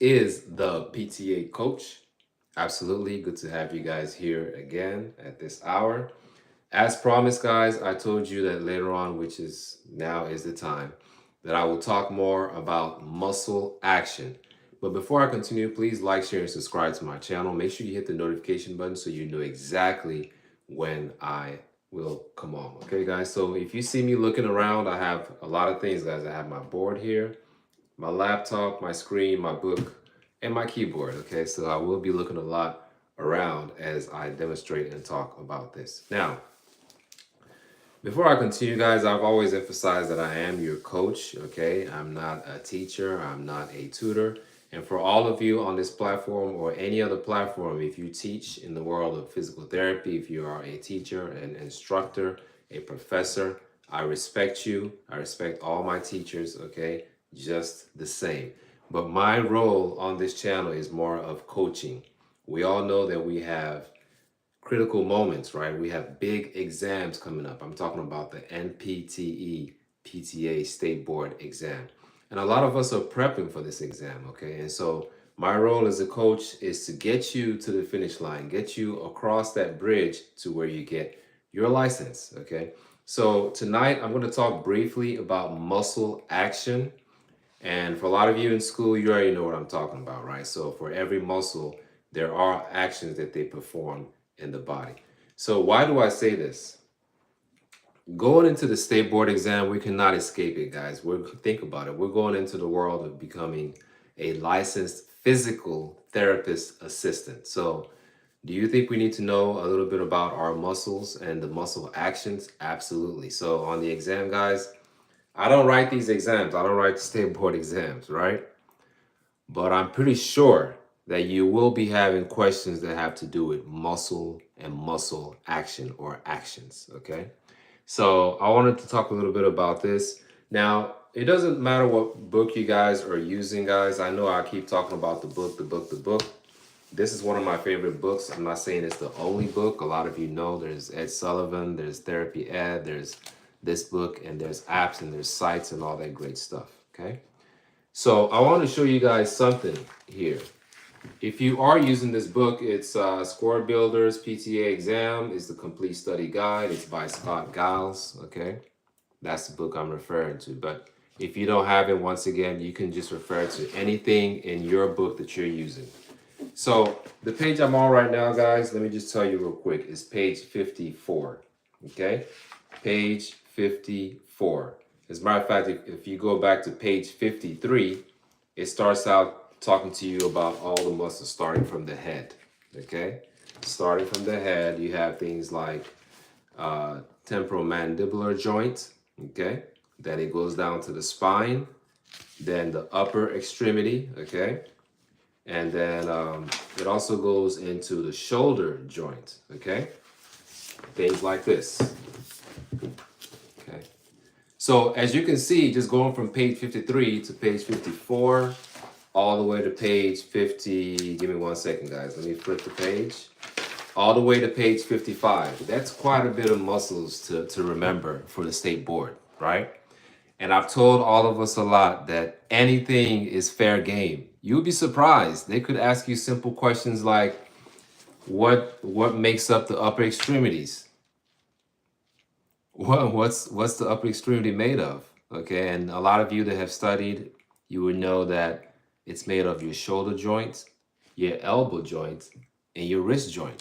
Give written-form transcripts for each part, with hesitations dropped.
is the PTA coach. Absolutely good to have you guys here again at this hour. As promised, guys, I told you that later on, which is now is the time, that I will talk more about muscle action. But before I continue, please like, share, and subscribe to my channel. Make sure you hit the notification button so you know exactly when I will come on. Okay, guys? So if you see me looking around, I have a lot of things, guys. I have my board here, my laptop, my screen, my book, and my keyboard. Okay, so I will be looking a lot around as I demonstrate and talk about this. Now, before I continue, guys, I've always emphasized that I am your coach, okay? I'm not a teacher, I'm not a tutor. And for all of you on this platform or any other platform, if you teach in the world of physical therapy, if you are a teacher, an instructor, a professor, I respect you. I respect all my teachers, okay? Just the same. But my role on this channel is more of coaching. We all know that we have critical moments, right? We have big exams coming up. I'm talking about the NPTE PTA State Board exam. And a lot of us are prepping for this exam, okay? And so my role as a coach is to get you to the finish line, get you across that bridge to where you get your license, okay? So tonight I'm going to talk briefly about muscle action. And for a lot of you in school, you already know what I'm talking about, right? So for every muscle, there are actions that they perform in the body. So why do I say this? Going into the state board exam, we cannot escape it, guys. Think about it. We're going into the world of becoming a licensed physical therapist assistant. So do you think we need to know a little bit about our muscles and the muscle actions? Absolutely. So on the exam, guys, I don't write these exams. I don't write the state board exams, right? But I'm pretty sure that you will be having questions that have to do with muscle and muscle action or actions, okay? So I wanted to talk a little bit about this. Now, it doesn't matter what book you guys are using, guys. I know I keep talking about the book, the book, the book. This is one of my favorite books. I'm not saying it's the only book. A lot of you know there's Ed Sullivan, there's Therapy Ed, there's this book, and there's apps and there's sites and all that great stuff, okay? So I want to show you guys something here. If you are using this book, it's Score Builders PTA Exam is the Complete Study Guide. It's by Scott Giles, okay? That's the book I'm referring to. But if you don't have it, once again, you can just refer to anything in your book that you're using. So the page I'm on right now, guys, let me just tell you real quick, is page 54, okay? Page 54. As a matter of fact, if you go back to page 53, it starts out talking to you about all the muscles starting from the head, okay? Starting from the head, you have things like temporomandibular joint, okay? Then it goes down to the spine, then the upper extremity, okay? And then it also goes into the shoulder joint, okay? Things like this, okay? So as you can see, just going from page 53 to page 54, all the way to page 50, give me 1 second, guys. Let me flip the page. All the way to page 55. That's quite a bit of muscles to remember for the state board, right? And I've told all of us a lot that anything is fair game. You'll be surprised. They could ask you simple questions like, what makes up the upper extremities? What's the upper extremity made of? Okay, and a lot of you that have studied, you would know that it's made of your shoulder joints, your elbow joints, and your wrist joint.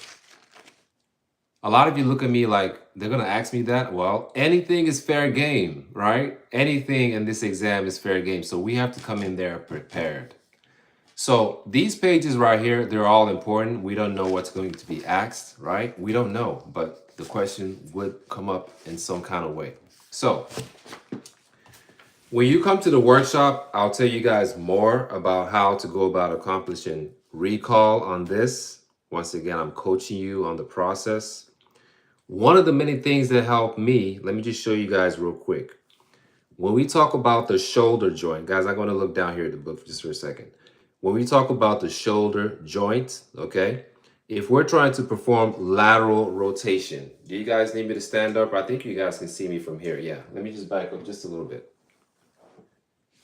A lot of you look at me like they're gonna ask me that. Well, anything is fair game, right? Anything in this exam is fair game. So we have to come in there prepared. So these pages right here, they're all important. We don't know what's going to be asked, right? We don't know, but the question would come up in some kind of way. So when you come to the workshop, I'll tell you guys more about how to go about accomplishing recall on this. Once again, I'm coaching you on the process. One of the many things that help me, let me just show you guys real quick. When we talk about the shoulder joint, guys, I'm going to look down here at the book just for a second. When we talk about the shoulder joint, okay, if we're trying to perform lateral rotation, do you guys need me to stand up? I think you guys can see me from here. Yeah, let me just back up just a little bit.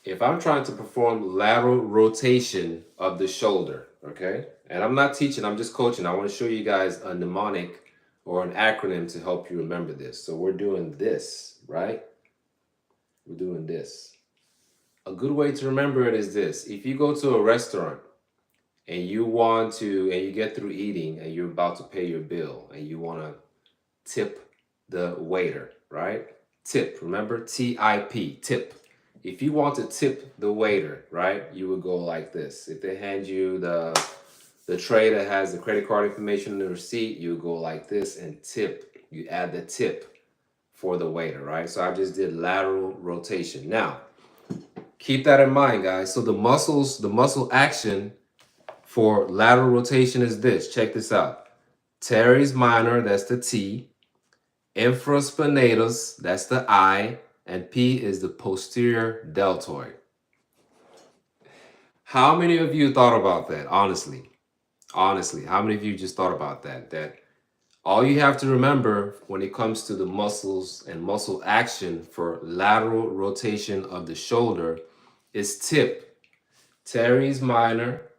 if I'm trying to perform lateral rotation of the shoulder, okay? And I'm not teaching, I'm just coaching. I want to show you guys a mnemonic or an acronym to help you remember this. So we're doing this, right? We're doing this. A good way to remember it is this. If you go to a restaurant and you get through eating and you're about to pay your bill and you want to tip the waiter, right? Tip, remember? T-I-P, tip. If you want to tip the waiter, right, you would go like this. If they hand you the tray that has the credit card information and the receipt, you would go like this and tip. You add the tip for the waiter, right? So I just did lateral rotation. Now, keep that in mind, guys. So the muscle action for lateral rotation is this. Check this out. Teres minor, that's the T. Infraspinatus, that's the I. And P is the posterior deltoid. How many of you thought about that, honestly? Honestly, how many of you just thought about that? That all you have to remember when it comes to the muscles and muscle action for lateral rotation of the shoulder is tip, teres minor,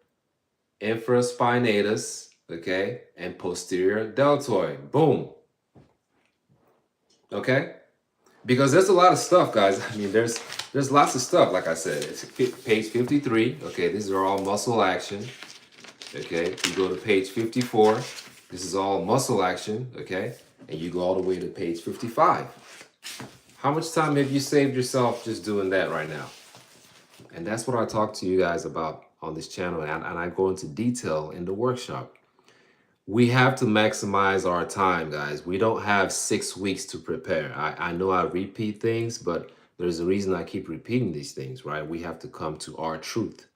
infraspinatus, okay, and posterior deltoid. Boom. Okay? Because there's a lot of stuff, guys. I mean, there's lots of stuff, like I said. It's page 53. Okay, these are all muscle action. Okay, you go to page 54. This is all muscle action, okay? And you go all the way to page 55. How much time have you saved yourself just doing that right now? And that's what I talk to you guys about on this channel, and I go into detail in the workshop. We have to maximize our time, guys. We don't have 6 weeks to prepare. I know I repeat things, but there's a reason I keep repeating these things, right? We have to come to our truth.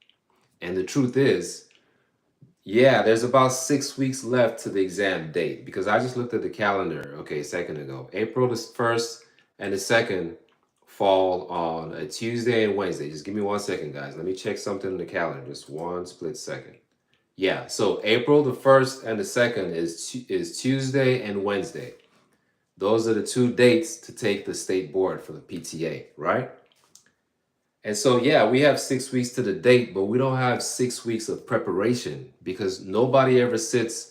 And the truth is, yeah, there's about 6 weeks left to the exam date because I just looked at the calendar, okay, a second ago. April the 1st and the 2nd fall on a Tuesday and Wednesday. Just give me 1 second, guys. Let me check something in the calendar. Just one split second. Yeah, so April the 1st and the 2nd is Tuesday and Wednesday. Those are the 2 dates to take the state board for the PTA, right? And so, yeah, we have 6 weeks to the date, but we don't have 6 weeks of preparation because nobody ever sits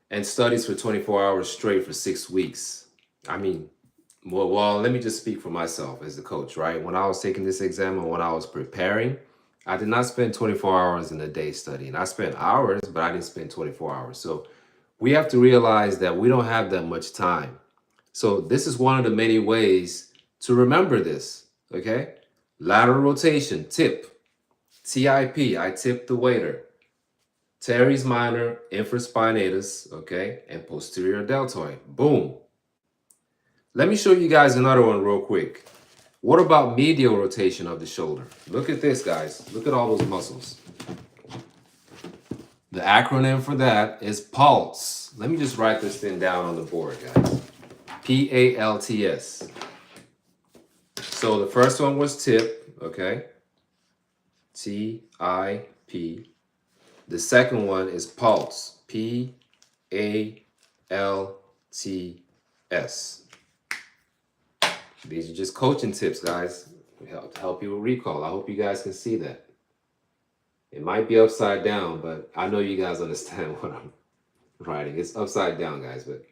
and studies for 24 hours straight for 6 weeks. I mean, well, let me just speak for myself as the coach, right? When I was taking this exam and when I was preparing, I did not spend 24 hours in a day studying. I spent hours, but I didn't spend 24 hours. So we have to realize that we don't have that much time. So this is one of the many ways to remember this, okay? Lateral rotation, tip, TIP, I tip the waiter. Teres minor, infraspinatus, okay, and posterior deltoid. Boom. Let me show you guys another one real quick. What about medial rotation of the shoulder? Look at this, guys. Look at all those muscles. The acronym for that is PALTS. Let me just write this thing down on the board, guys. PALTS. So the first one was tip, okay? T-I-P. The second one is pulse, P-A-L-T-S. These are just coaching tips, guys, to help you with recall. I hope you guys can see that. It might be upside down, but I know you guys understand what I'm writing. It's upside down, guys, but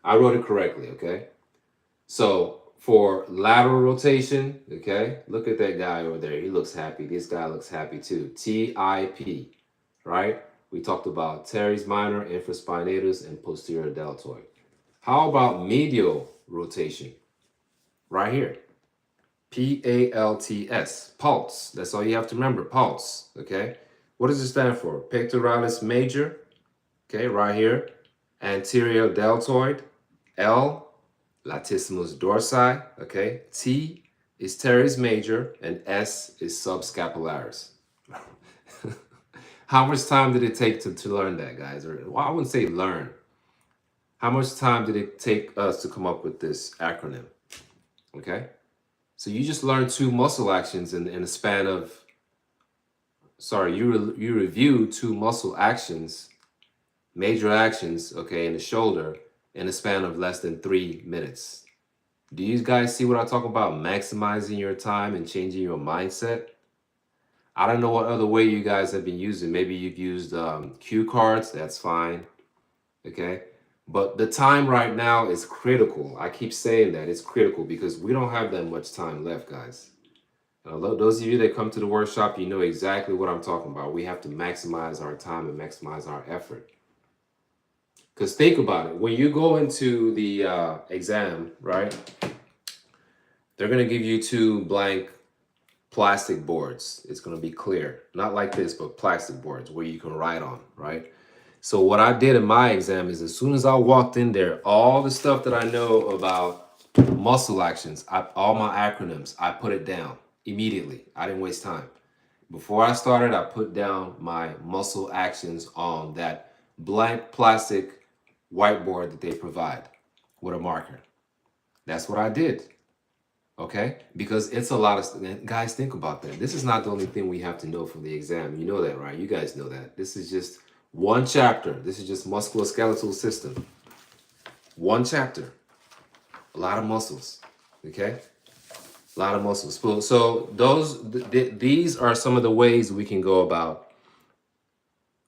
I wrote it correctly, okay? So for lateral rotation, okay, look at that guy over there. He looks happy. This guy looks happy too. T-I-P, right? We talked about teres minor, infraspinatus, and posterior deltoid. How about medial rotation? Right here. P-A-L-T-S, pulse. That's all you have to remember, pulse, okay? What does it stand for? Pectoralis major, okay, right here. Anterior deltoid, L, latissimus dorsi, okay? T is teres major, and S is subscapularis. How much time did it take to learn that, guys? Or, well, I wouldn't say learn. How much time did it take us to come up with this acronym? Okay? So you just learned 2 muscle actions in a span of, you review 2 muscle actions, major actions, okay, in the shoulder in a span of less than 3 minutes. Do you guys see what I talk about? Maximizing your time and changing your mindset. I don't know what other way you guys have been using. Maybe you've used cue cards. That's fine. Okay. But the time right now is critical. I keep saying that it's critical because we don't have that much time left, guys. Those of you that come to the workshop, you know exactly what I'm talking about. We have to maximize our time and maximize our effort. Because think about it. When you go into the exam, right, they're going to give you two blank plastic boards. It's going to be clear. Not like this, but plastic boards where you can write on, right? So what I did in my exam is as soon as I walked in there, all the stuff that I know about muscle actions, all my acronyms, I put it down immediately. I didn't waste time. Before I started, I put down my muscle actions on that blank plastic whiteboard that they provide with a marker. That's what I did. Okay? Because it's a lot of guys, think about that. This is not the only thing we have to know from the exam. You know that, right? You guys know that. This is just one chapter. This is just musculoskeletal system. One chapter. A lot of muscles. Okay? A lot of muscles. So these are some of the ways we can go about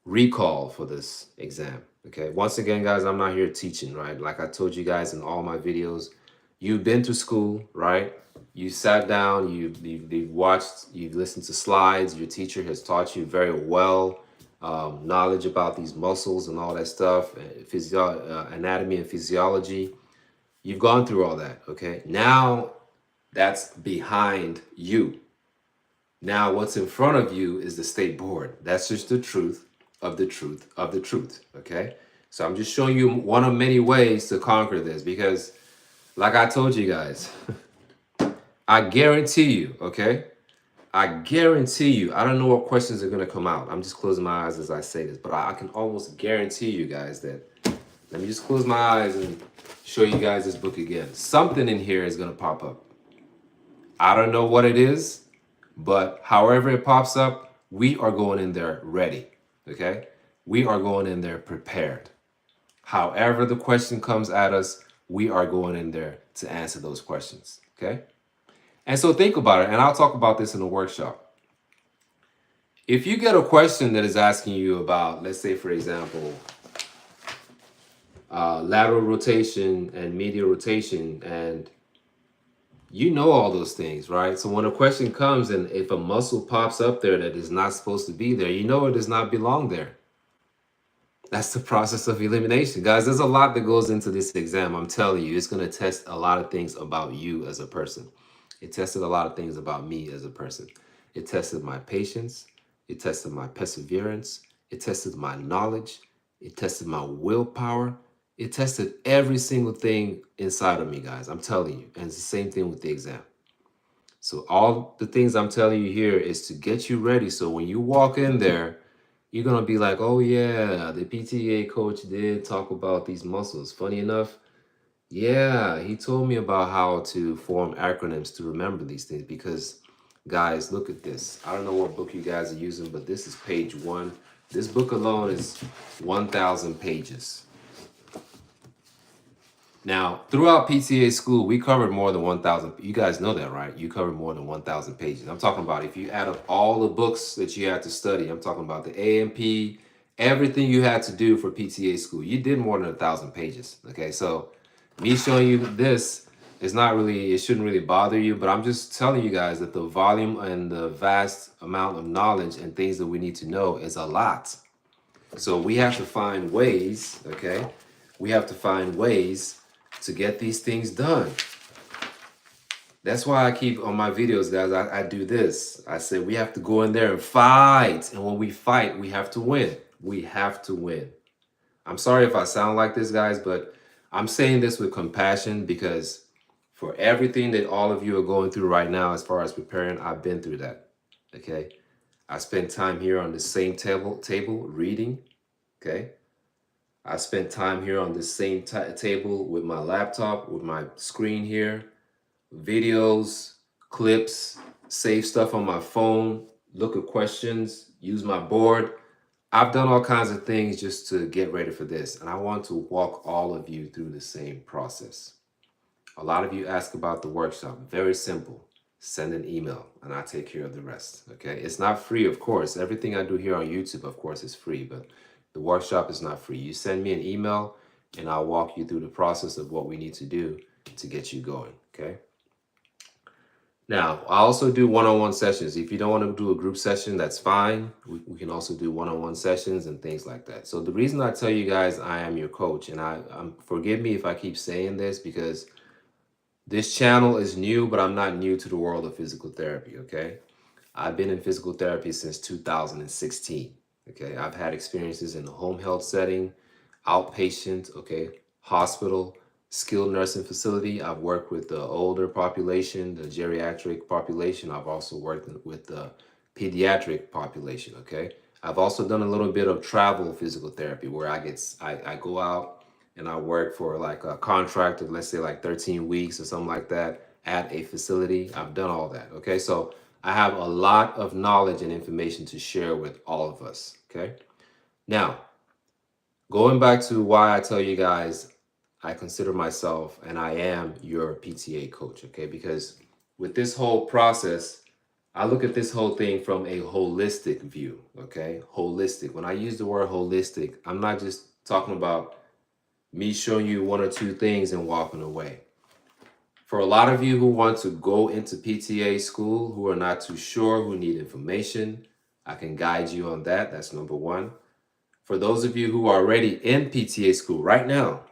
recall for this exam. Okay. Once again, guys, I'm not here teaching, right? Like I told you guys in all my videos, you've been to school, right? You sat down, you've watched, you've listened to slides. Your teacher has taught you very well knowledge about these muscles and all that stuff, anatomy and physiology. You've gone through all that. Okay. Now that's behind you. Now, what's in front of you is the state board. That's just the truth of the truth of the truth. Okay. So I'm just showing you one of many ways to conquer this because, like I told you guys, I guarantee you, okay? I guarantee you, I don't know what questions are going to come out. I'm just closing my eyes as I say this, but I can almost guarantee you guys that. Let me just close my eyes and show you guys this book again. Something in here is going to pop up. I don't know what it is. But however it pops up, we are going in there ready, okay? We are going in there prepared. However the question comes at us, we are going in there to answer those questions, okay? And so think about it, and I'll talk about this in the workshop. If you get a question that is asking you about, let's say, for example, lateral rotation and medial rotation, and you know all those things, right? So when a question comes and if a muscle pops up there that is not supposed to be there, you know it does not belong there. That's the process of elimination. Guys, there's a lot that goes into this exam. I'm telling you, it's going to test a lot of things about you as a person. It tested a lot of things about me as a person. It tested my patience. It tested my perseverance. It tested my knowledge. It tested my willpower. It tested every single thing inside of me, guys. I'm telling you. And it's the same thing with the exam. So all the things I'm telling you here is to get you ready. So when you walk in there, you're going to be like, oh yeah, the PTA coach did talk about these muscles. Funny enough, yeah, he told me about how to form acronyms to remember these things because, guys, look at this. I don't know what book you guys are using, but this is page 1. This book alone is 1,000 pages. Now, throughout PTA school, we covered more than 1,000. You guys know that, right? You covered more than 1,000 pages. I'm talking about if you add up all the books that you had to study, I'm talking about the AMP, everything you had to do for PTA school. You did more than 1,000 pages. Okay, so me showing you this is not really, it shouldn't really bother you, but I'm just telling you guys that the volume and the vast amount of knowledge and things that we need to know is a lot. So we have to find ways, okay? We have to find ways to get these things done. That's why I keep on my videos, guys, I do this. I say we have to go in there and fight. And when we fight, we have to win. We have to win. I'm sorry if I sound like this, guys, but I'm saying this with compassion because for everything that all of you are going through right now, as far as preparing, I've been through that, okay? I spent time here on the same table reading, okay? I spent time here on this same table with my laptop, with my screen here, videos, clips, save stuff on my phone, look at questions, use my board. I've done all kinds of things just to get ready for this. And I want to walk all of you through the same process. A lot of you ask about the workshop. Very simple. Send an email and I take care of the rest. Okay. It's not free, of course. Everything I do here on YouTube, of course, is free, but the workshop is not free. You send me an email and I'll walk you through the process of what we need to do to get you going. Okay. Now, I also do one-on-one sessions. If you don't want to do a group session, that's fine. We can also do one-on-one sessions and things like that. So the reason I tell you guys I am your coach, and I'm forgive me if I keep saying this because this channel is new, but I'm not new to the world of physical therapy, okay? I've been in physical therapy since 2016, okay? I've had experiences in the home health setting, outpatient, okay, hospital, skilled nursing facility. I've worked with the older population, the geriatric population. I've also worked with the pediatric population, okay? I've also done a little bit of travel physical therapy where I go out and I work for like a contract of, let's say, like 13 weeks or something like that at a facility. I've done all that, okay? So I have a lot of knowledge and information to share with all of us, okay? Now, going back to why I tell you guys I consider myself and I am your PTA coach, okay? Because with this whole process, I look at this whole thing from a holistic view, okay? Holistic. When I use the word holistic, I'm not just talking about me showing you one or two things and walking away. For a lot of you who want to go into PTA school, who are not too sure, who need information, I can guide you on that. That's number one. For those of you who are already in PTA school right now,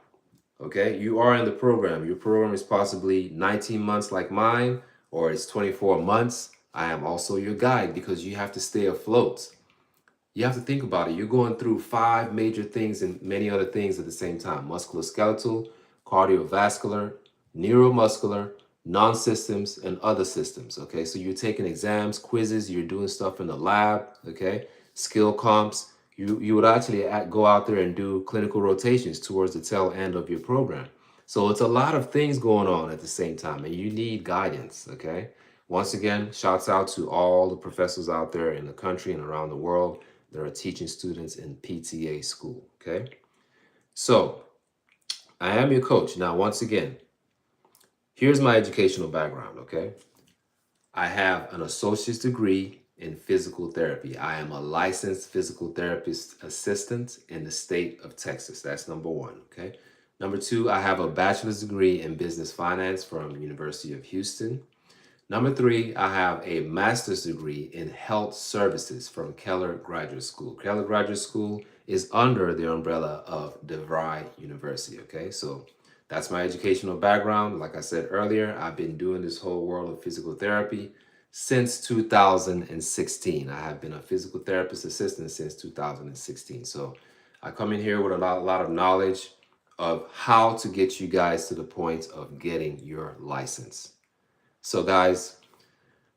okay, you are in the program. Your program is possibly 19 months like mine, or it's 24 months. I am also your guide because you have to stay afloat. You have to think about it. You're going through 5 major things and many other things at the same time: musculoskeletal, cardiovascular, neuromuscular, non-systems, and other systems. Okay, so you're taking exams, quizzes, you're doing stuff in the lab. Okay, skill comps. You would actually go out there and do clinical rotations towards the tail end of your program. So it's a lot of things going on at the same time, and you need guidance. Okay. Once again, shouts out to all the professors out there in the country and around the world that are teaching students in PTA school, okay? So, I am your coach. Now, once again, here's my educational background, okay? I have an associate's degree in physical therapy. I am a licensed physical therapist assistant in the state of Texas. That's number one, okay? Number two, I have a bachelor's degree in business finance from University of Houston. Number three, I have a master's degree in health services from Keller Graduate School. Keller Graduate School is under the umbrella of DeVry University, okay? So that's my educational background. Like I said earlier, I've been doing this whole world of physical therapy since 2016. I have been a physical therapist assistant since 2016. So I come in here with a lot of knowledge of how to get you guys to the point of getting your license. So guys,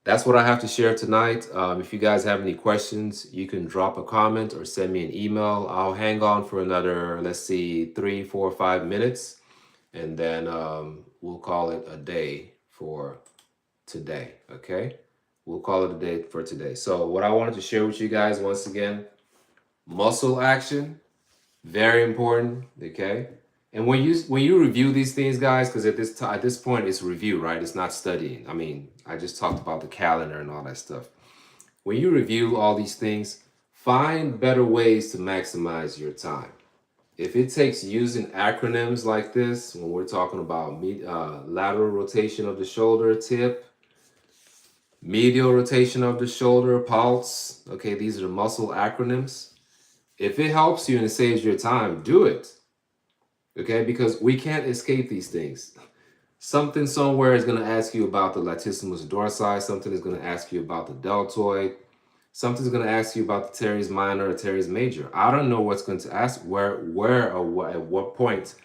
that's what I have to share tonight. If you guys have any questions, you can drop a comment or send me an email. I'll hang on for another, let's see, 3, 4, 5 minutes, and then we'll call it a day for today, okay? We'll call it a day for today. So what I wanted to share with you guys, once again, muscle action, very important, okay? And when you review these things, guys, because at this point it's review, right? It's not studying. I mean, I just talked about the calendar and all that stuff. When you review all these things, find better ways to maximize your time. If it takes using acronyms like this, when we're talking about lateral rotation of the shoulder tip, medial rotation of the shoulder pulse, okay, these are the muscle acronyms. If it helps you and it saves your time, do it. Okay, because we can't escape these things. Something somewhere is going to ask you about the latissimus dorsi. Something is going to ask you about the deltoid. Something's going to ask you about the teres minor or teres major. I don't know what's going to ask where or what, at what point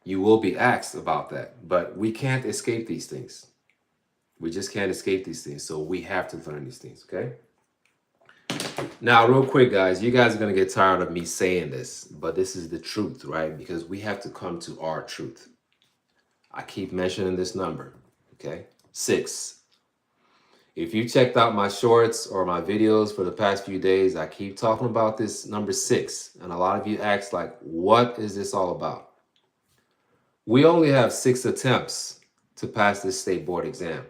you will be asked about that. But we can't escape these things. We just can't escape these things. So we have to learn these things, okay? Now, real quick, guys, you guys are going to get tired of me saying this, but this is the truth, right? Because we have to come to our truth. I keep mentioning this number, okay? 6. If you checked out my shorts or my videos for the past few days, I keep talking about this number 6. And a lot of you ask, like, what is this all about? We only have 6 attempts to pass this state board exam.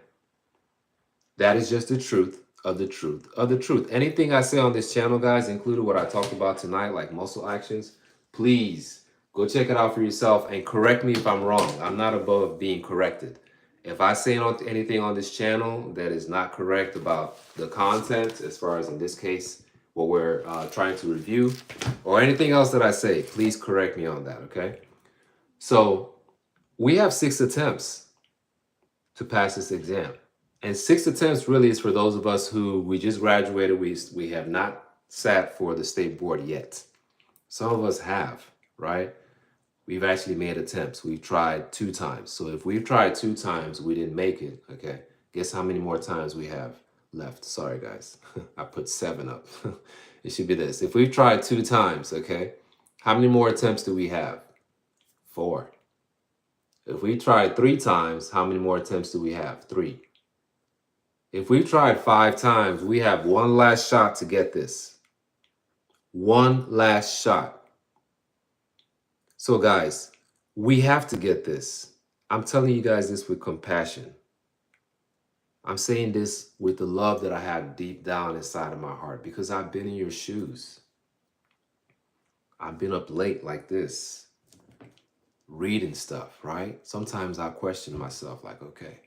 That is just the truth of the truth of the truth. Anything I say on this channel, guys, including what I talked about tonight, like muscle actions, please go check it out for yourself and correct me if I'm wrong. I'm not above being corrected. If I say anything on this channel that is not correct about the content, as far as in this case, what we're trying to review, or anything else that I say, please correct me on that, okay? So we have 6 attempts to pass this exam. And 6 attempts really is for those of us who we just graduated. We have not sat for the state board yet. Some of us have, right? We've actually made attempts. We've tried 2 times. So if we've tried 2 times, we didn't make it, okay? Guess how many more times we have left? Sorry, guys. I put 7 up. It should be this. If we've tried 2 times, okay, how many more attempts do we have? 4. If we tried 3 times, how many more attempts do we have? 3. If we've tried 5 times, we have one last shot to get this. One last shot. So guys, we have to get this. I'm telling you guys this with compassion. I'm saying this with the love that I have deep down inside of my heart, because I've been in your shoes. I've been up late like this, reading stuff, right? Sometimes I question myself like, okay,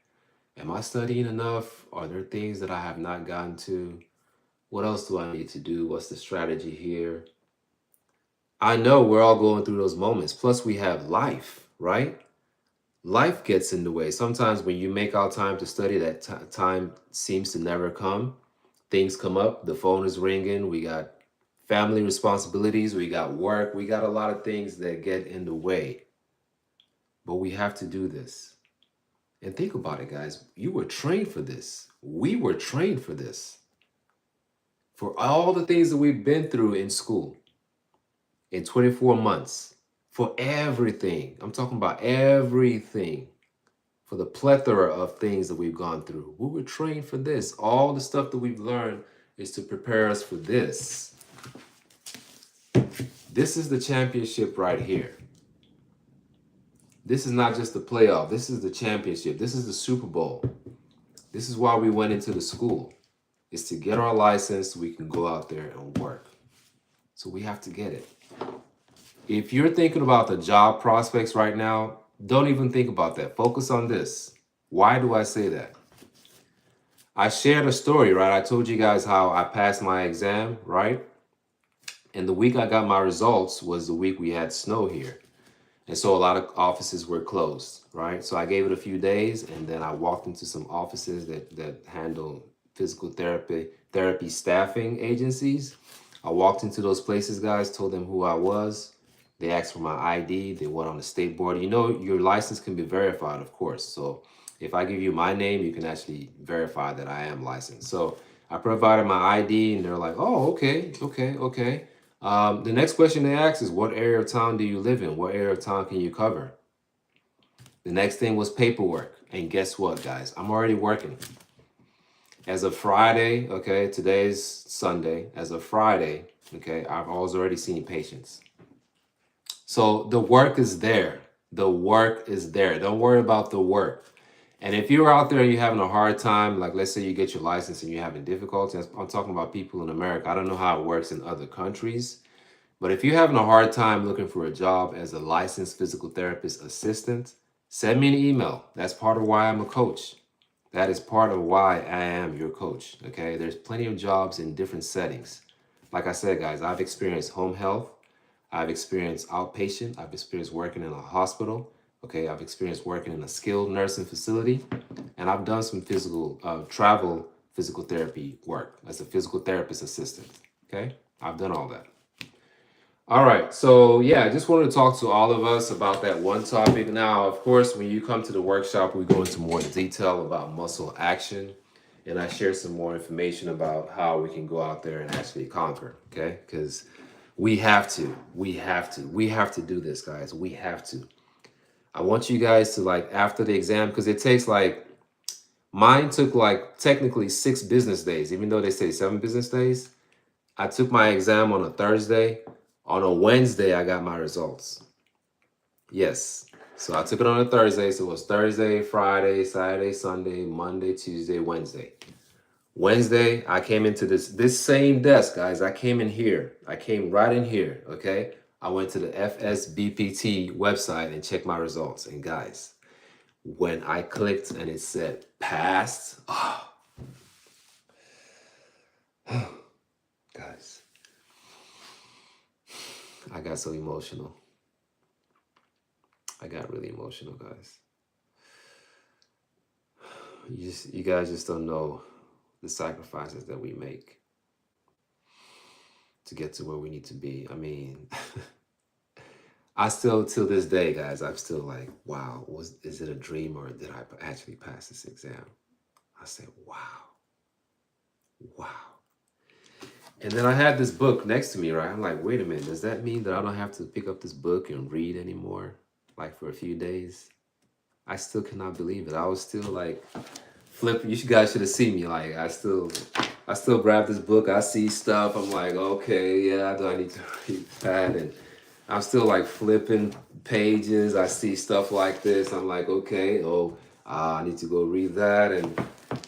am I studying enough? Are there things that I have not gotten to? What else do I need to do? What's the strategy here? I know we're all going through those moments. Plus we have life, right? Life gets in the way. Sometimes when you make out time to study, that time seems to never come. Things come up, the phone is ringing, we got family responsibilities, we got work, we got a lot of things that get in the way. But we have to do this. And think about it, guys. You were trained for this. We were trained for this. For all the things that we've been through in school in 24 months, for everything. I'm talking about everything. For the plethora of things that we've gone through. We were trained for this. All the stuff that we've learned is to prepare us for this. This is the championship right here. This is not just the playoff. This is the championship. This is the Super Bowl. This is why we went into the school. It's to get our license so we can go out there and work. So we have to get it. If you're thinking about the job prospects right now, don't even think about that. Focus on this. Why do I say that? I shared a story, right? I told you guys how I passed my exam, right? And the week I got my results was the week we had snow here. And so a lot of offices were closed, right? So I gave it a few days, and then I walked into some offices that handle physical therapy staffing agencies. I walked into those places, guys, told them who I was. They asked for my ID. They went on the state board. You know, your license can be verified, of course. So if I give you my name, you can actually verify that I am licensed. So I provided my ID, and they're like, oh, okay. The next question they asked is, what area of town do you live in? What area of town can you cover? The next thing was paperwork. And guess what, guys? I'm already working. As of Friday, okay, today's Sunday. As of Friday, okay, I've already seen patients. So the work is there. The work is there. Don't worry about the work. And if you're out there and you're having a hard time, like let's say you get your license and you're having difficulty, I'm talking about people in America. I don't know how it works in other countries, but if you're having a hard time looking for a job as a licensed physical therapist assistant, send me an email. That's part of why I'm a coach. That is part of why I am your coach, okay? There's plenty of jobs in different settings. Like I said, guys, I've experienced home health. I've experienced outpatient. I've experienced working in a hospital. Okay, I've experienced working in a skilled nursing facility, and I've done some travel physical therapy work as a physical therapist assistant. Okay, I've done all that. All right, so yeah, I just wanted to talk to all of us about that one topic. Now, of course, when you come to the workshop, we go into more detail about muscle action, and I share some more information about how we can go out there and actually conquer. Okay, because we have to do this, guys. We have to. I want you guys to, like, after the exam, because it takes mine took technically 6 business days, even though they say 7 business days. I took my exam on a Thursday. On a Wednesday, I got my results. Yes. So I took it on a Thursday. So it was Thursday, Friday, Saturday, Sunday, Monday, Tuesday, Wednesday. Wednesday, I came into this same desk, guys. I came in here. I came right in here. Okay. I went to the FSBPT website and checked my results. And guys, when I clicked and it said passed, oh, guys, I got so emotional. I got really emotional, guys. You guys just don't know the sacrifices that we make to get to where we need to be. I mean, I still, till this day, guys, I'm still like, wow, is it a dream or did I actually pass this exam? I said, wow, wow. And then I had this book next to me, right? I'm like, wait a minute, does that mean that I don't have to pick up this book and read anymore, like for a few days? I still cannot believe it. I was still like flipping. You guys should have seen me. Like I still grab this book. I see stuff. I'm like, okay, yeah, do I need to read that? And I'm still like flipping pages. I see stuff like this. I'm like, okay, I need to go read that. And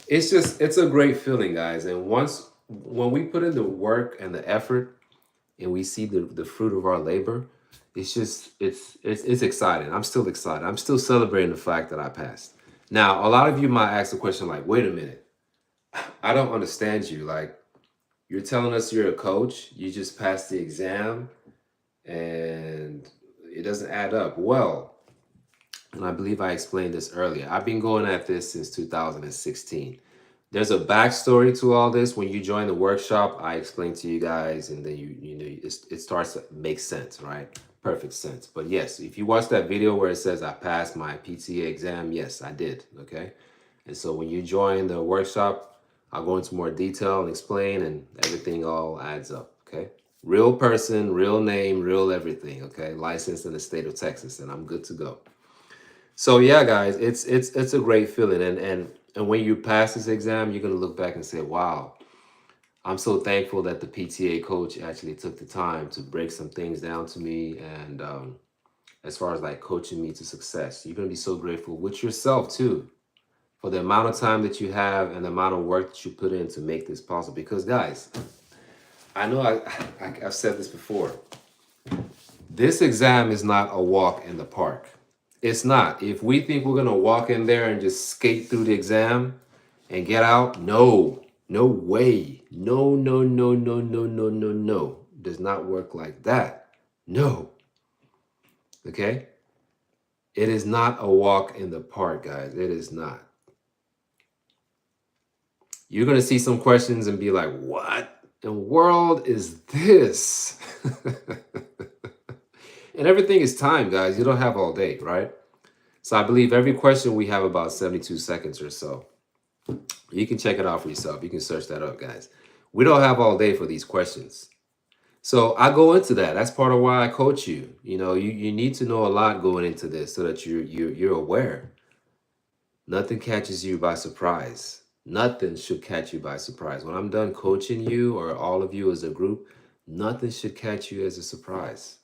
it's a great feeling, guys. And when we put in the work and the effort and we see the fruit of our labor, it's exciting. I'm still excited. I'm still celebrating the fact that I passed. Now, a lot of you might ask the question like, wait a minute, I don't understand you. Like, you're telling us you're a coach, you just passed the exam, and it doesn't add up. Well, and I believe I explained this earlier, I've been going at this since 2016. There's a backstory to all this. When you join the workshop, I explained to you guys, and then it starts to make sense, right? Perfect sense. But yes, if you watch that video where it says I passed my PTA exam, yes, I did. Okay. And so when you join the workshop, I'll go into more detail and explain, and everything all adds up. Okay. Real person, real name, real everything. Okay. Licensed in the state of Texas, and I'm good to go. So yeah, guys, it's a great feeling, and when you pass this exam, you're gonna look back and say, "Wow, I'm so thankful that the PTA coach actually took the time to break some things down to me, and as far as like coaching me to success, you're gonna be so grateful with yourself too for the amount of time that you have and the amount of work that you put in to make this possible. Because guys, I know I've said this before. This exam is not a walk in the park. It's not. If we think we're gonna walk in there and just skate through the exam and get out, no, no way. No, no, no, no, no, no, no, no. Does not work like that. No. Okay? It is not a walk in the park, guys. It is not. You're gonna see some questions and be like, what in the world is this? And everything is time, guys. You don't have all day, right? So I believe every question we have about 72 seconds or so. You can check it out for yourself. You can search that up, guys. We don't have all day for these questions. So I go into that. That's part of why I coach you. You know, you need to know a lot going into this so that you're aware. Nothing catches you by surprise. Nothing should catch you by surprise. When I'm done coaching you or all of you as a group, nothing should catch you as a surprise.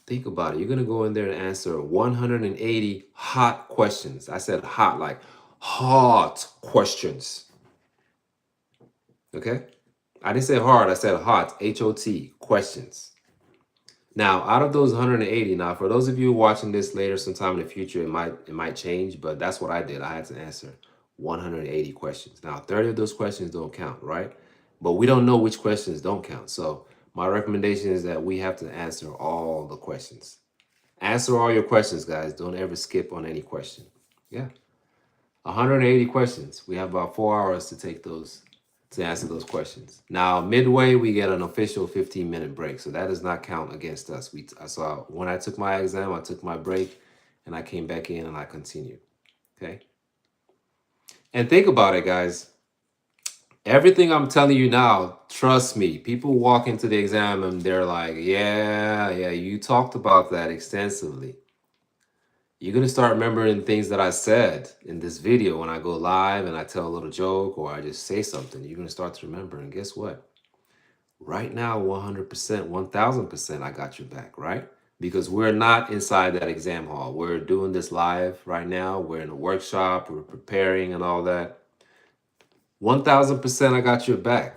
Think about it. You're going to go in there and answer 180 hot questions. I said hot, like hot questions. Okay? I didn't say hard. I said hot, H-O-T, questions. Now, out of those 180, now for those of you watching this later sometime in the future, it might change, but that's what I did. I had to answer 180 questions. Now, 30 of those questions don't count, right? But we don't know which questions don't count. So my recommendation is that we have to answer all the questions. Answer all your questions, guys. Don't ever skip on any question. Yeah. 180 questions. We have about 4 hours to take those, to answer those questions. Now, midway, we get an official 15-minute break. So that does not count against us. So when I took my exam, I took my break and I came back in and I continued. Okay. And think about it, guys. Everything I'm telling you now, trust me, people walk into the exam and they're like, yeah, you talked about that extensively. You're going to start remembering things that I said in this video when I go live and I tell a little joke or I just say something. You're going to start to remember. And guess what? Right now, 100%, 1000%, I got your back, right? because we're not inside that exam hall. We're doing this live right now. We're in a workshop, we're preparing and all that. 1000% I got your back.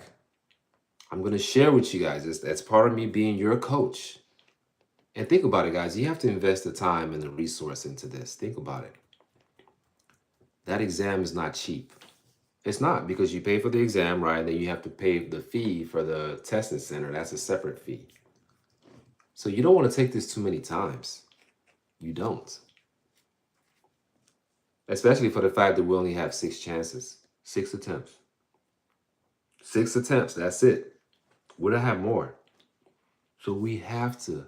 I'm going to share with you guys. That's part of me being your coach. And think about it, guys. You have to invest the time and the resource into this. Think about it. That exam is not cheap. It's not, because you pay for the exam, right? Then you have to pay the fee for the testing center. That's a separate fee. So you don't want to take this too many times. You don't. Especially for the fact that we only have 6 chances, 6 attempts. 6 attempts, that's it. We don't have more. So we have to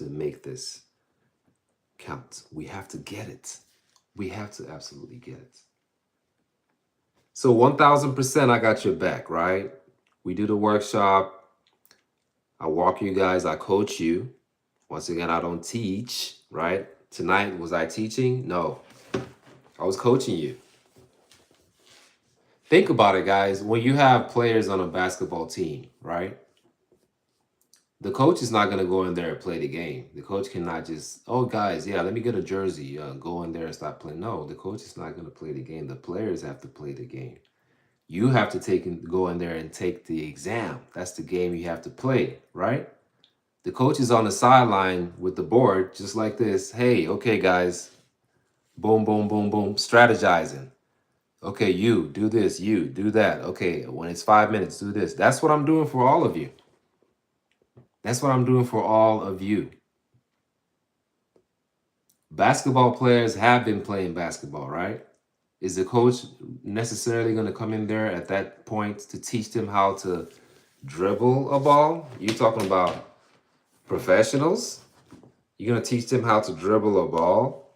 make this count. We have to get it. We have to absolutely get it. So 1000% I got your back, right? We do the workshop. I walk you guys, I coach you. Once again, I don't teach, right? Tonight, was I teaching? No. I was coaching you. Think about it, guys. When you have players on a basketball team, right? The coach is not going to go in there and play the game. The coach cannot just, oh, guys, yeah, let me get a jersey. Go in there and stop playing. No, the coach is not going to play the game. The players have to play the game. You have to go in there and take the exam. That's the game you have to play, right? The coach is on the sideline with the board, just like this. Hey, okay, guys. Boom, boom, boom, boom. Strategizing. Okay, you do this, you do that. Okay, when it's 5 minutes, do this. That's what I'm doing for all of you. That's what I'm doing for all of you. Basketball players have been playing basketball, right? Is the coach necessarily going to come in there at that point to teach them how to dribble a ball? You're talking about professionals? You're going to teach them how to dribble a ball?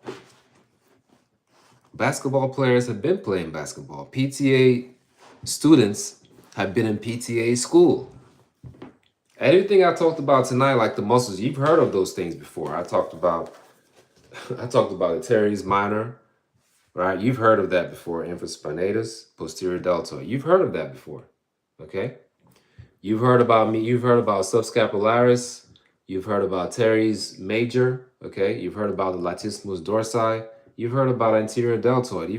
Basketball players have been playing basketball. PTA students have been in PTA school. Everything I talked about tonight, like the muscles, you've heard of those things before. I talked about the teres minor, right? You've heard of that before. Infraspinatus, posterior deltoid. You've heard of that before, okay? You've heard about me. You've heard about subscapularis. You've heard about teres major, okay? You've heard about the latissimus dorsi. You've heard about anterior deltoid.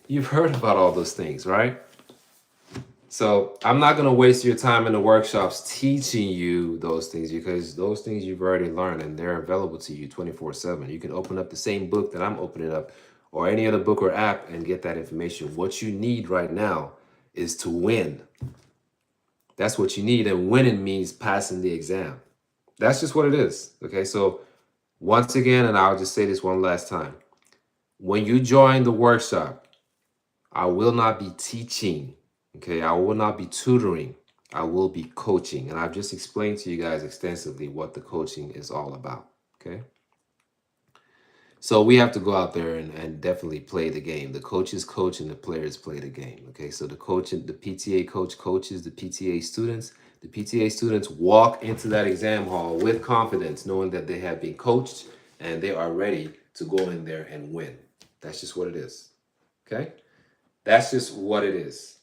You've heard about all those things, right? So I'm not going to waste your time in the workshops teaching you those things, because those things you've already learned and they're available to you 24/7. You can open up the same book that I'm opening up or any other book or app and get that information. What you need right now is to win. That's what you need. And winning means passing the exam. That's just what it is. Okay. So once again, and I'll just say this one last time. When you join the workshop, I will not be teaching. Okay. I will not be tutoring. I will be coaching. And I've just explained to you guys extensively what the coaching is all about. Okay. So we have to go out there and definitely play the game. The coaches coach and the players play the game. Okay. So the PTA coach coaches the PTA students. The PTA students walk into that exam hall with confidence, knowing that they have been coached and they are ready to go in there and win. That's just what it is. Okay. That's just what it is.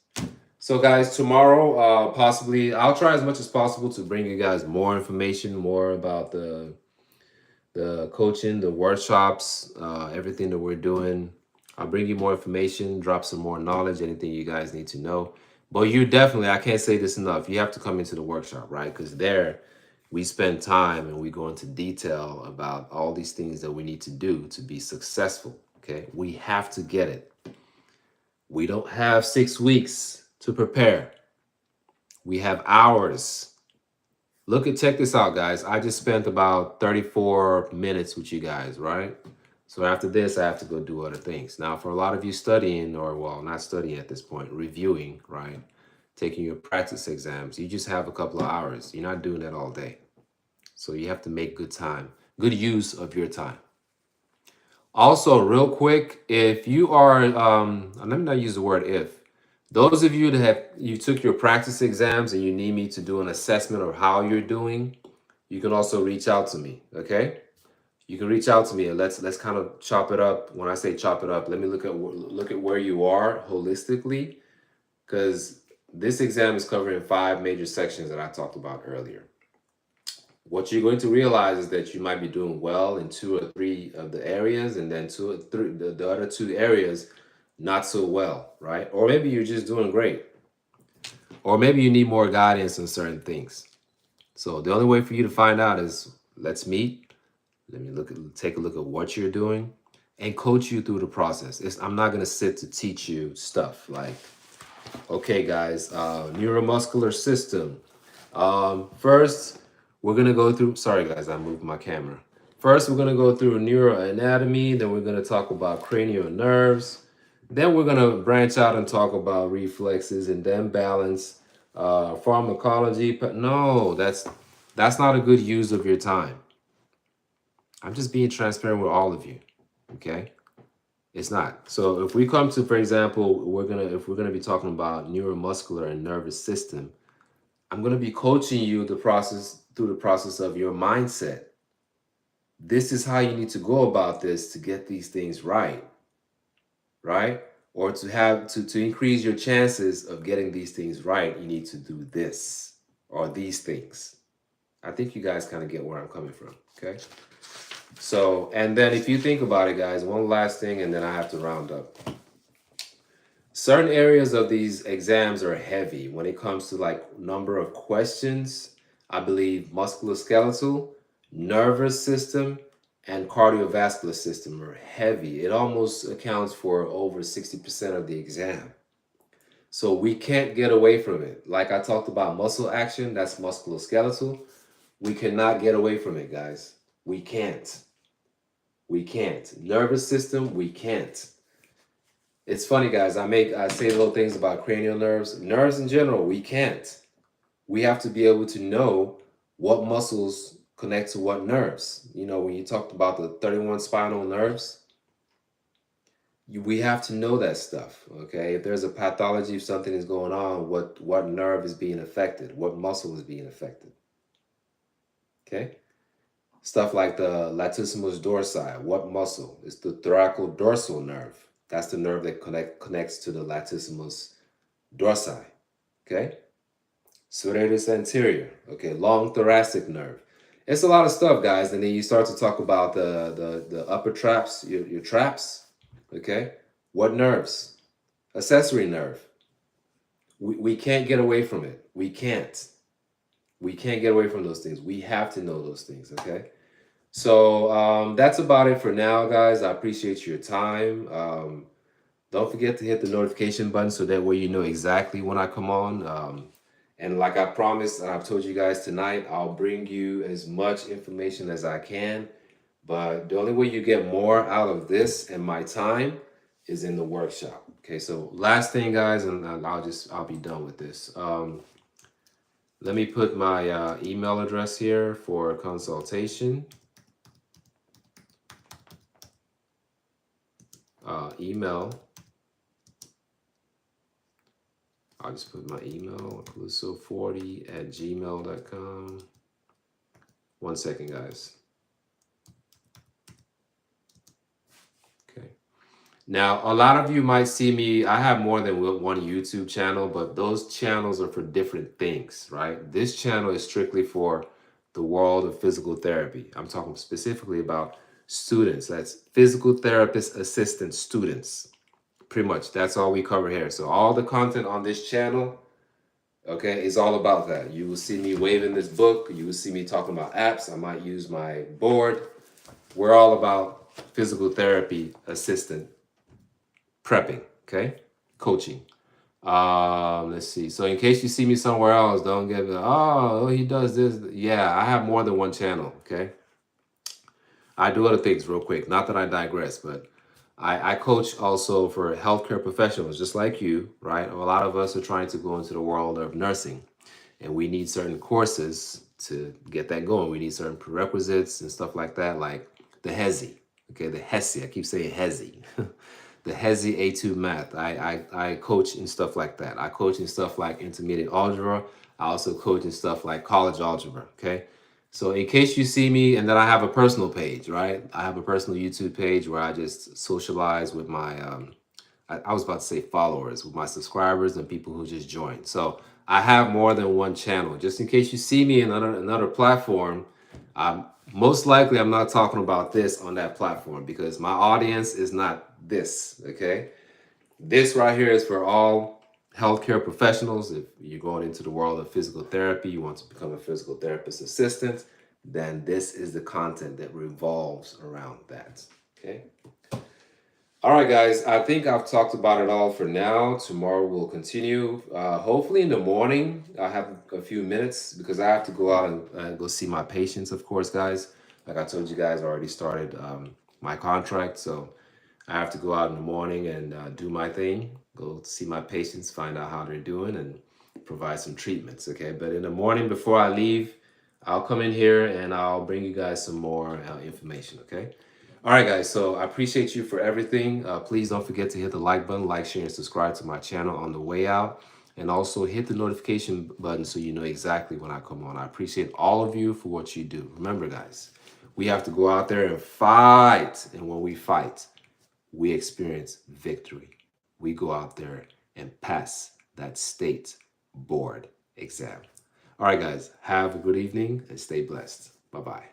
So guys, tomorrow, possibly, I'll try as much as possible to bring you guys more information, more about the coaching, the workshops, everything that we're doing. I'll bring you more information, drop some more knowledge, anything you guys need to know. But you definitely, I can't say this enough, you have to come into the workshop, right? Because there we spend time and we go into detail about all these things that we need to do to be successful, okay? We have to get it. We don't have 6 weeks to prepare. We have hours. Check this out, guys. I just spent about 34 minutes with you guys, right? So after this, I have to go do other things. Now, for a lot of you studying, or well, not studying at this point, reviewing, right? Taking your practice exams, you just have a couple of hours. You're not doing that all day. So you have to make good time, good use of your time. Also, real quick, if you are, let me not use the word if. Those of you that you took your practice exams and you need me to do an assessment of how you're doing, you can also reach out to me, okay? You can reach out to me and let's kind of chop it up. When I say chop it up, let me look at where you are holistically, because this exam is covering 5 major sections that I talked about earlier. what you're going to realize is that you might be doing well in two or three of the areas, and then two or three, the other two areas, not so well, right? Or maybe you're just doing great, or maybe you need more guidance on certain things. So the only way for you to find out is let's meet. Let me take a look at what you're doing, and coach you through the process. I'm not gonna sit to teach you stuff like, okay, guys, neuromuscular system. First, we're gonna go through. Sorry, guys, I moved my camera. First, we're gonna go through neuroanatomy. Then we're gonna talk about cranial nerves. Then we're gonna branch out and talk about reflexes and then balance, pharmacology. But no, that's not a good use of your time. I'm just being transparent with all of you. Okay, it's not. So if we come to, for example, if we're gonna be talking about neuromuscular and nervous system, I'm going to be coaching you through the process of your mindset. This is how you need to go about this to get these things right, right? Or to increase your chances of getting these things right, you need to do this or these things. I think you guys kind of get where I'm coming from, okay? So, and then if you think about it, guys, one last thing, and then I have to round up. Certain areas of these exams are heavy when it comes to like number of questions. I believe musculoskeletal, nervous system, and cardiovascular system are heavy. It almost accounts for over 60% of the exam. So we can't get away from it. Like I talked about muscle action, that's musculoskeletal. We cannot get away from it, guys. We can't. We can't. Nervous system, we can't. It's funny, guys. I say little things about cranial nerves. Nerves in general, we can't. We have to be able to know what muscles connect to what nerves. You know, when you talked about the 31 spinal nerves, we have to know that stuff. Okay, if there's a pathology, if something is going on, what nerve is being affected, what muscle is being affected. Okay, stuff like the latissimus dorsi, what muscle? It's the thoracodorsal nerve. That's the nerve that connects to the latissimus dorsi. Okay, serratus anterior. Okay, long thoracic nerve. It's a lot of stuff, guys. And then you start to talk about the upper traps, your traps. Okay, what nerves? Accessory nerve. We can't get away from it. We can't. We can't get away from those things. We have to know those things. Okay. So that's about it for now, guys. I appreciate your time. Don't forget to hit the notification button so that way you know exactly when I come on. And like I promised, and I've told you guys tonight, I'll bring you as much information as I can. But the only way you get more out of this and my time is in the workshop. Okay, so last thing, guys, and I'll be done with this. Let me put my email address here for consultation. Email. I'll just put my email, caluso40@gmail.com. 1 second, guys. Okay. Now, a lot of you might see me, I have more than one YouTube channel, but those channels are for different things, right? This channel is strictly for the world of physical therapy. I'm talking specifically about students. That's physical therapist assistant students. Pretty much, that's all we cover here. So all the content on this channel, okay, is all about that. You will see me waving this book. You will see me talking about apps. I might use my board. We're all about physical therapy assistant prepping, okay? Coaching. Let's see. So in case you see me somewhere else, don't get, oh, he does this. Yeah, I have more than one channel, okay? I do other things real quick. Not that I digress, but I coach also for healthcare professionals, just like you, right? A lot of us are trying to go into the world of nursing, and we need certain courses to get that going. We need certain prerequisites and stuff like that, like the HESI, okay? The HESI, I keep saying HESI. The HESI A2 math. I coach in stuff like that. I coach in stuff like intermediate algebra. I also coach in stuff like college algebra, okay? So in case you see me, and then I have a personal page, right? I have a personal YouTube page where I just socialize with my, I was about to say followers, with my subscribers and people who just joined. So I have more than one channel. Just in case you see me in another platform, Most likely I'm not talking about this on that platform because my audience is not this, okay? This right here is for all healthcare professionals. If you're going into the world of physical therapy, you want to become a physical therapist assistant, then this is the content that revolves around that. Okay. All right, guys. I think I've talked about it all for now. Tomorrow we'll continue. Hopefully in the morning, I have a few minutes because I have to go out and go see my patients, of course, guys. Like I told you guys, I already started my contract. So I have to go out in the morning and do my thing, go see my patients, find out how they're doing, and provide some treatments. Okay. But in the morning before I leave, I'll come in here and I'll bring you guys some more information. Okay. All right, guys. So I appreciate you for everything. Please don't forget to hit the like button, like, share, and subscribe to my channel on the way out. And also hit the notification button so you know exactly when I come on. I appreciate all of you for what you do. Remember, guys, we have to go out there and fight. And when we fight, we experience victory. We go out there and pass that state board exam. All right, guys, have a good evening and stay blessed. Bye bye.